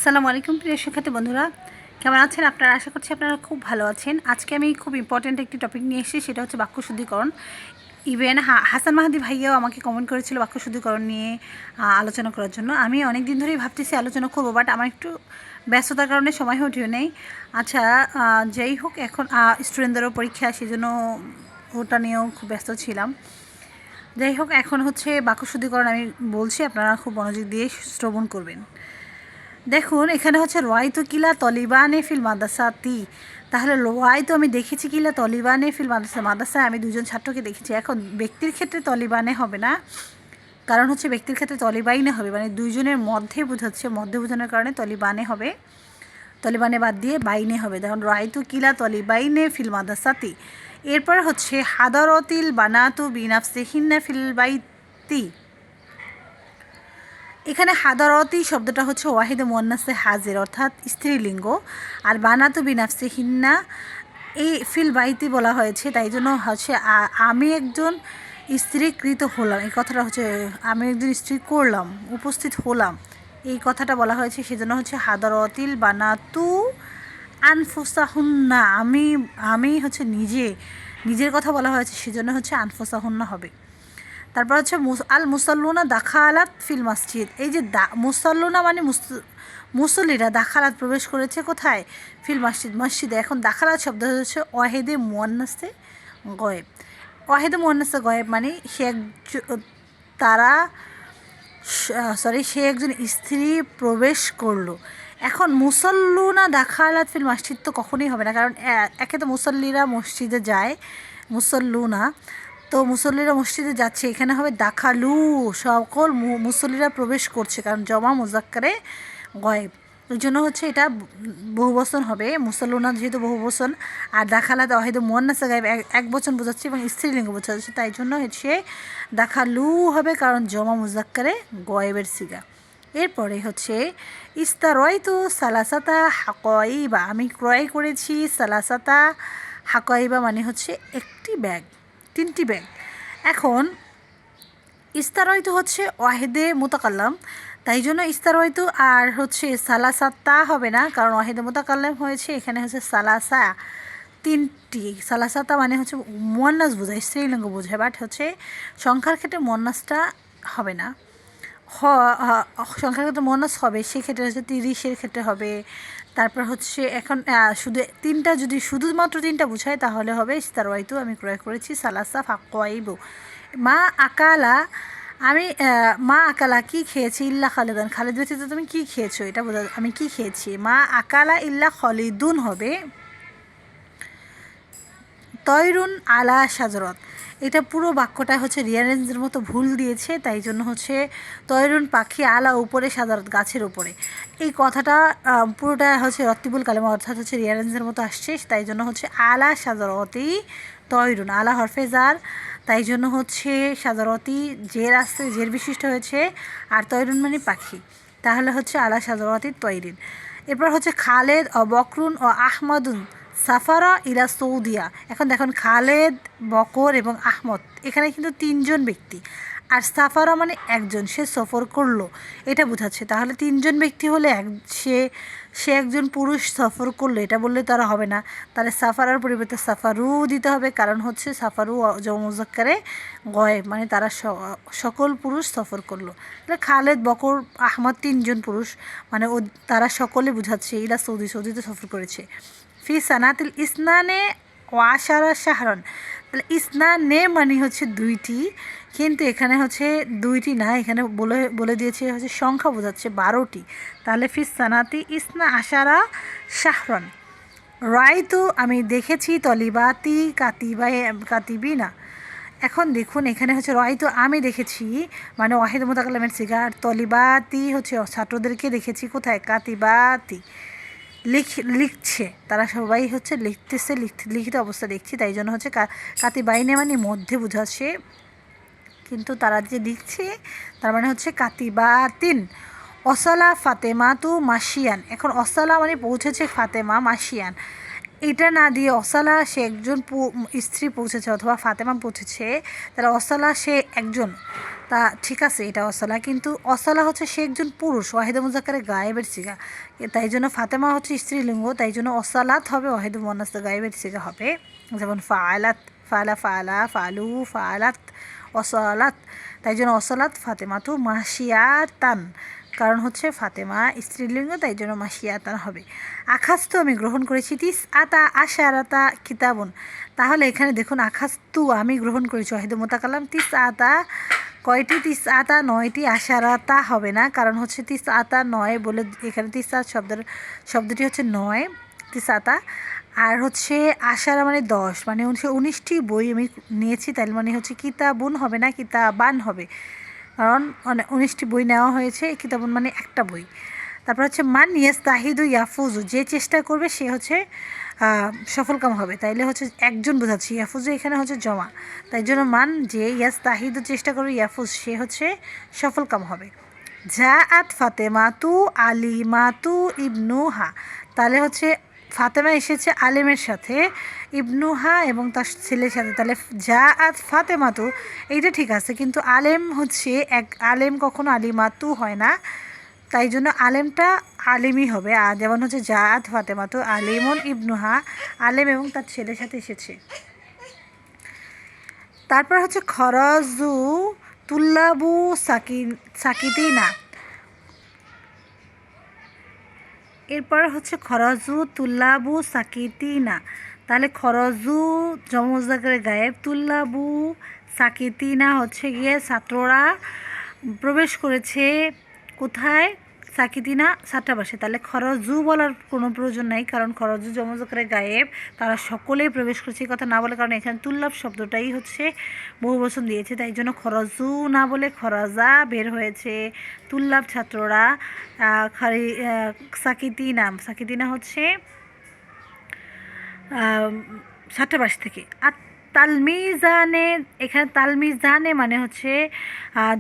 আসসালামু আলাইকুম প্রিয় শিক্ষার্থী বন্ধুরা, কেমন আছেন আপনারা? আশা করছি আপনারা খুব ভালো আছেন। আজকে আমি খুব ইম্পর্ট্যান্ট একটি টপিক নিয়ে এসেছি, সেটা হচ্ছে বাক্য শুদ্ধিকরণ। ইভেন হাসান মাহাদি ভাইয়াও আমাকে কমেন্ট করেছিল বাক্য শুদ্ধিকরণ নিয়ে আলোচনা করার জন্য। আমি অনেক দিন ধরেই ভাবতেছি আলোচনা করবো, বাট আমার একটু ব্যস্ততার কারণে সময় হয়ে ওঠে নেই। আচ্ছা, যাই হোক, এখন স্টুডেন্টদেরও পরীক্ষা, সেজন্য ওটা নিয়েও খুব ব্যস্ত ছিলাম। যাই হোক, এখন হচ্ছে বাক্য শুদ্ধিকরণ আমি বলছি, আপনারা খুব মনোযোগ দিয়ে শ্রবণ করবেন। দেখুন, এখানে হচ্ছে রোয়াইতু কিলা তলিবানে ফিল মাদ্রাসাতি। তাহলে রোয়াইতু আমি দেখেছি কিলা তলিবানে ফিল মাদ্রাসায় আমি দুজন ছাত্রকে দেখেছি। এখন ব্যক্তির ক্ষেত্রে তলিবানে হবে না, কারণ হচ্ছে ব্যক্তির ক্ষেত্রে তলিবাইনে হবে, মানে দুইজনের মধ্যে বোঝাচ্ছে, মধ্যে বোঝানোর কারণে তলিবানে হবে। তলিবানে বাদ দিয়ে বাইনে হবে। দেখুন, রোয়াইতু কিলা তলিবাইনে ফিল মাদ্রাসাতি। এরপর হচ্ছে হাদারতিল বানাতু বিনাফসিহিন্না ফিল বাইতি। এখানে হাদারতি শব্দটা হচ্ছে ওয়াহিদে মুয়ান্নাসে হাজির, অর্থাৎ স্ত্রীলিঙ্গ। আর বানাতু বিনাফসিহিন্না এই ফিল বাইতি বলা হয়েছে, তাই জন্য হচ্ছে আমি একজন স্ত্রীকৃত হলাম, এই কথাটা হচ্ছে আমি একজন স্ত্রী করলাম, উপস্থিত হলাম, এই কথাটা বলা হয়েছে। সেজন্য হচ্ছে হাদারতিল বানাতু আনফুসাহুন্না, আমি হচ্ছে নিজের কথা বলা হয়েছে, সেজন্য হচ্ছে আনফুসাহুন্না হবে। তারপর হচ্ছে আল মুসাল্লুনা দাখালাত ফিল মসজিদ। এই যে মুসাল্লুনা মানে মুসল্লিরা দাখালাত প্রবেশ করেছে কোথায়? ফিল মসজিদে। এখন দাখালাত শব্দ হচ্ছে ওয়াহেদে মুয়ান্নাসে গয়েব। ওয়াহেদে মুয়ান্নাসে গয়েব মানে সে একজন স্ত্রী প্রবেশ করলো। এখন মুসল্লুনা দাখালাত ফিল মসজিদ তো কখনোই হবে না, কারণ একে তো মুসল্লিরা মসজিদে যায়, মুসল্লুনা তো মুসল্লিরা মসজিদে যাচ্ছে, এখানে হবে দাখালু, সকল মুসল্লিরা প্রবেশ করছে, কারণ জমা মুজাক্কারে গয়েব, ওই জন্য হচ্ছে এটা বহুবচন হবে। মুসল্লুনা যেহেতু বহুবচন, আর দাখালাত ওয়াহিদে মুয়ান্নাসে গায়েব এক বচন বোঝাচ্ছে এবং স্ত্রীলিঙ্গ বোঝাচ্ছে, তাই জন্য হচ্ছে দাখালু হবে, কারণ জমা মুজাক্কারে গয়েবের সিগা। এরপরে হচ্ছে ইস্তারয়তু সালাসাতা হাকাইবা, আমি ক্রয় করেছি সালাসাতা হাকাইবা মানে হচ্ছে একটি ব্যাগ, 3টি ব্যাগ। এখন ইস্তারয়তু হচ্ছে ওয়াহেদে মুতাকাল্লাম, তাই জন্য ইস্তারয়তু আর হচ্ছে সালাসাতা হবে না, কারণ ওয়াহেদে মুতাকাল্লাম হয়েছে, এখানে হচ্ছে সালাসা 3টি। সালাসাতা মানে হচ্ছে মুয়ান্নাস বোঝায়, স্ত্রীলিঙ্গ বোঝায়, বাট হচ্ছে সংখ্যার ক্ষেত্রে মুয়ান্নাসটা হবে না। সংখ্যার ক্ষেত্রে মুয়ান্নাস হবে, সেক্ষেত্রে হচ্ছে 30-এর ক্ষেত্রে হবে। তারপর হচ্ছে এখন শুধু 3টা, যদি শুধুমাত্র 3টা বোঝায় তাহলে হবে ইস্তারওয়াইতু, আমি ক্রয় করেছি সালাসা ফাক্কাইবু। মা আকালা, আমি মা আকালা কি খেয়েছি, ইল্লা খালিদান, খালিদ ব্যতীত তুমি কি খেয়েছো, এটা বোঝা, আমি কি খেয়েছি। মা আকালা ইল্লা খালিদুন হবে তয়রুন আলা সাজরত। এটা পুরো বাক্যটা হচ্ছে রিয়ারেঞ্জের মতো ভুল দিয়েছে, তাই জন্য হচ্ছে তয়রুন পাখি আলা উপরে, সাজারত গাছের উপরে। এই কথাটা পুরোটা হচ্ছে রত্তিবুল কালেমা, অর্থাৎ হচ্ছে রিয়ারেঞ্জের মতো আসছে, তাই জন্য হচ্ছে আলা সাজারতি তয়রুন, আলা হরফে জার, তাই জন্য হচ্ছে সাজারতি জের আসছে, জের বিশিষ্ট হয়েছে, আর তয়রুন মানে পাখি, তাহলে হচ্ছে আলা সাজারতি তয়রিন। এরপর হচ্ছে খালেদ ও বকরুন ও আহমদুন সাফারা ইলা সৌদিয়া। এখন দেখুন, খালেদ, বকর এবং আহমদ এখানে কিন্তু 3জন ব্যক্তি, আর সাফারা মানে একজন, সে সফর করলো, এটা বোঝাচ্ছে। তাহলে 3জন ব্যক্তি হলে সে একজন পুরুষ সফর করলো, এটা বললে তারা হবে না, তাহলে সাফারার পরিবর্তে সাফারু দিতে হবে, কারণ হচ্ছে সাফারু জমা মুজাক্কারে গয়েব, মানে তারা সকল পুরুষ সফর করলো। তাহলে খালেদ, বকর, আহমদ 3জন পুরুষ, মানে তারা সকলে বোঝাচ্ছে ইলা সৌদিতে সফর করেছে। ফি সানাতিল ইসনানে ওয়াশারা শাহরন, তাহলে ইসনানে মানে হচ্ছে 2টি, কিন্তু এখানে হচ্ছে 2টি না, এখানে বলে দিয়েছে হচ্ছে সংখ্যা বোঝাচ্ছে 12টি, তাহলে ফি সানাতি ইসনা আশারা শাহরন। রাইতু আমি দেখেছি তলিবাতি কাতিবিনা। এখন দেখুন, এখানে হচ্ছে রাইতু আমি দেখেছি মানে ওয়াহিদ মুতাকাল্লিমের সিগা, আর তলিবাতি হচ্ছে ছাত্রদেরকে দেখেছি কোথায়, কাতিবাতি লিখছে, তারা সবাই হচ্ছে লিখতেছে, লিখিত অবস্থা দেখছি, তাই জন্য হচ্ছে কাতিবাইনে মানে মধ্যে বোঝাচ্ছে, কিন্তু তারা যে লিখছে তার মানে হচ্ছে কাতিবাতিন। অসালা ফাতেমা তু মাসিয়ান, এখন অসালা মানে পৌঁছেছে, ফাতেমা মাসিয়ান, এটা না দিয়ে অসালা সে একজন স্ত্রী পৌঁছেছে অথবা ফাতেমা পৌঁছেছে, তাহলে অসালা সে একজন তা ঠিক আছে, এটা অসলা, কিন্তু অসলা হচ্ছে সে একজন পুরুষ, ওয়াহিদে মুজাক্কারে গায়েবের সিগা, তাই জন্য ফাতেমা হচ্ছে স্ত্রীলিঙ্গ, তাই জন্য অসালাত হবে ওয়াহিদে মুয়ান্নাস গায়েবের সিগা হবে। যেমন ফাআলাত, ফালা, ফালা, ফালু, ফাআলাত, অসলাত, তাই জন্য অসলাত ফাতেমাতু মাসিয়াতান, কারণ হচ্ছে ফাতেমা স্ত্রীলিঙ্গ, তাই জন্য মাসিয়াতান হবে। আখাস্তু আমি গ্রহণ করেছি, তিস আতা আশারাতা কিতাবুন, তাহলে এখানে দেখুন আখাস্তু আমি গ্রহণ করেছি ওয়াহিদে মুতাকাল্লাম, তিস আতা কয়টি, তিস আতা 9টি, আশারাতা হবে না, কারণ হচ্ছে তিস আতা 9 বলে এখানে তিস আত শব্দটি হচ্ছে 9, তিস আতা, আর হচ্ছে আশারা মানে 10, মানে হচ্ছে 19টি বই আমি নিয়েছি, তাই মানে হচ্ছে কিতাবুন হবে না, কিতাবান হবে, কারণ 19টি বই নেওয়া হয়েছে, কিতাবুন মানে একটা বই। তারপর হচ্ছে মান ইয়াস্তাহিদু ইয়াফুজু, যে চেষ্টা করবে সে হচ্ছে সফলকাম হবে, তাইলে হচ্ছে একজন বোঝাচ্ছি, ইয়াফুজু এখানে হচ্ছে জমা, তাই জন্য মান যে ইয়াস্তাহিদু চেষ্টা করবে, ইয়াফুজ সে হচ্ছে সফলকাম হবে। জাআত ফাতেমাতু আলিমাতু ইবনুহা, তাহলে হচ্ছে ফাতেমা এসেছে আলেমের সাথে, ইবনুহা এবং তার ছেলের সাথে, তাহলে জাআত ফাতেমাতু এইটা ঠিক আছে, কিন্তু আলেম হচ্ছে আলেম কখনো আলিমাতু হয় না, তাই জন্য আলেমটা আলেমই হবে। আর যেমন হচ্ছে জাআত ফাতেমাতু আলিমুন ইবনুহা, আলেম এবং তার ছেলের সাথে এসেছে। তারপর হচ্ছে খরজু তুল্লাবু সাকিতিনা, এরপর হচ্ছে খরজু তুল্লাবু সাকিতিনা, তাহলে খরজু জমজদাকের গায়েব, তুল্লাবু সাকিতিনা হচ্ছে গিয়ে ছাত্ররা প্রবেশ করেছে কোথায়, সাকিতিনা ছাত্রাবাসে, তাহলে খরজু বলার কোনো প্রয়োজন নাই, কারণ খরজু জমজদাকের গায়েব, তারা সকলেই প্রবেশ করেছে কথা না বলে, কারণ এখানে তুল্লাব শব্দটাই হচ্ছে বহুবচন দিয়েছে, তাই জন্য খরজু না বলে খরজা বের হয়েছে, তুল্লাব ছাত্ররা, সাকিতিনা হচ্ছে ছাত্রাবাস থেকে। আর তালমিজানে, এখানে তালমিজানে মানে হচ্ছে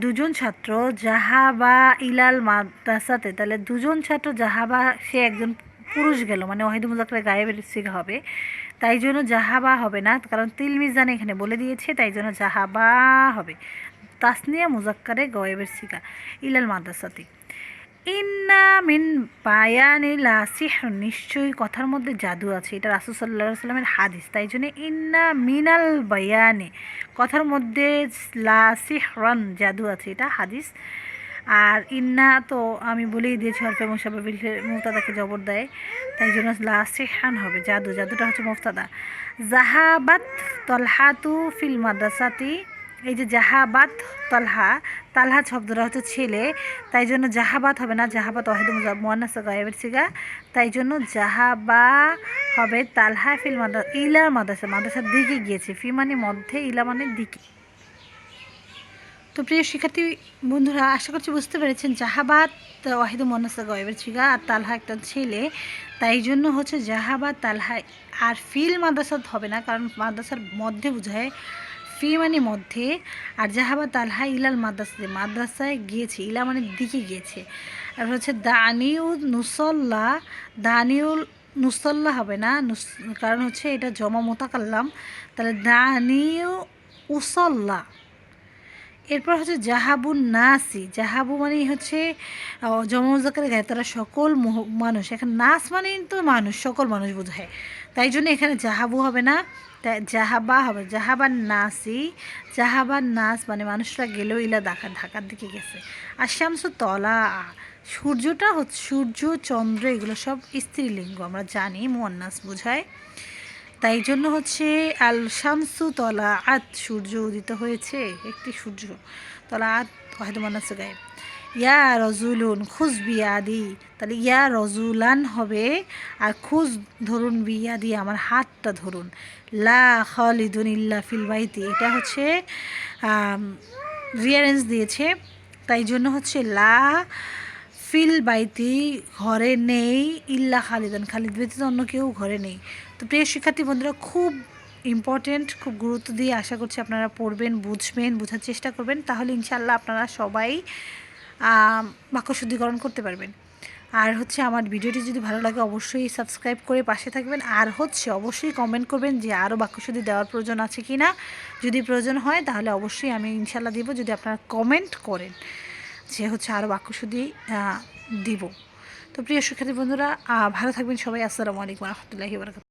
দুজন ছাত্র, জাহাবা ইলাল মাদ্রাসাতে, তাহলে দুজন ছাত্র জাহাবা, সে একজন পুরুষ গেল, মানে ওয়াহিদে মুজাক্কারে গায়েবের সিগা হবে, তাই জন্য জাহাবা হবে না, কারণ তিলমিজানে এখানে বলে দিয়েছে, তাই জন্য জাহাবা হবে, তাসনিয়া মুজাক্কারে গায়েবের সিগা, ইলাল মাদ্রাসাতে। ইন্না মিন বায়ানি লা সিহর, নিশ্চয়ই কথার মধ্যে জাদু আছে, এটা রাসূল সাল্লাল্লাহু আলাইহি সাল্লামের হাদিস, তাই জন্য ইন্না মিনাল বায়ানে, কথার মধ্যে লা সিহরান, জাদু আছে, এটা হাদিস। আর ইন্না তো আমি বলেই দিয়েছি হরফে মুশাব্বাহ মুবতাদাকে জবর দেয়, তাই জন্য লা সিহরান হবে, জাদুটা হচ্ছে মুবতাদা। জাহাবাত তলহাতু ফিল মাদ্রাসাতি, এই যে জাহাবাত তালহা শব্দটা হচ্ছে ছেলে, তাই জন্য জাহাবাত হবে না, জাহাবাত ওয়াহিদে মুয়ান্নাস গায়েবের সিগা, তাই জন্য জাহাবা হবে তালহা ফিল ইলার মাদ্রাসার দিকে গিয়েছে, ফি মানে মধ্যে, ইলা মানে দিকে। তো প্রিয় শিক্ষার্থী বন্ধুরা, আশা করছি বুঝতে পেরেছেন, জাহাবাত ওয়াহিদে মুয়ান্নাস গায়েবের সিগা, আর তালহা একটা ছেলে, তাই জন্য হচ্ছে জাহাবাত তালহা, আর ফিল মাদ্রাসাত হবে না, কারণ মাদ্রাসার মধ্যে বোঝায়, ফি মানে মধ্যে, আর জাহাবা তালহা ইলাল মাদ্রাসায় গিয়েছে, ইলা মানে দিকে গিয়েছে। আর হচ্ছে দানিউল নুসল্লা হবে না, কারণ হচ্ছে এটা জমা মোতাকাল্লাম, তাহলে দানিউ উসল্লা। এরপর হচ্ছে জাহাবুন নাসি, জাহাবু মানে হচ্ছে জমজাকারে গায়ে, তারা সকল মানুষ, এখানে নাস মানে তো মানুষ, সকল মানুষ বোঝায়, তাই জন্য এখানে জাহাবু হবে না, তাই জাহাবা হবে, জাহাবান নাস মানে মানুষরা গেলেও ইলা ঢাকার দিকে গেছে। আর শামসু তলা, সূর্যটা হচ্ছে, সূর্য চন্দ্র এগুলো সব স্ত্রীলিঙ্গ, আমরা জানি মুয়ান্নাস বোঝায়, তাই জন্য হচ্ছে আল শামসু তলা আত, সূর্য উদিত হয়েছে, একটি সূর্য, তলা আত ওয়াহিদে মুয়ান্নাস গায়েব। ইয়া রজুলুন খুজ বিয়াদি, তাহলে ইয়া রজুলান হবে, আর খুজ ধরুন বিয়াদি, আমার হাতটা ধরুন। লা খালিদুন ইল্লা ফিল বাইতি, এটা হচ্ছে রিয়ারেঞ্জ দিয়েছে, তাই জন্য হচ্ছে লা ফিল বাইতি, ঘরে নেই, ইল্লা খালিদান, খালিদ ব্যতীত অন্য কেউ ঘরে নেই। তো প্রিয় শিক্ষার্থী বন্ধুরা, খুব ইম্পর্টেন্ট, খুব গুরুত্ব দিয়ে আশা করছি আপনারা পড়বেন, বোঝার চেষ্টা করবেন, তাহলে ইনশাআল্লাহ আপনারা সবাই বাক্য শুদ্ধিকরণ করতে পারবেন। আর হচ্ছে আমার ভিডিওটি যদি ভালো লাগে অবশ্যই সাবস্ক্রাইব করে পাশে থাকবেন। আর হচ্ছে অবশ্যই কমেন্ট করবেন যে আরও বাক্যশুদ্ধি দেওয়ার প্রয়োজন আছে কি না। যদি প্রয়োজন হয় তাহলে অবশ্যই আমি ইনশাল্লাহ দিব, যদি আপনারা কমেন্ট করেন যে হচ্ছে আরও বাক্যশুদ্ধি দিব। তো প্রিয় শিক্ষার্থী বন্ধুরা, ভালো থাকবেন সবাই। আসসালামু আলাইকুম রহমতুল্লাহি ওয়া বারাকাতুহু।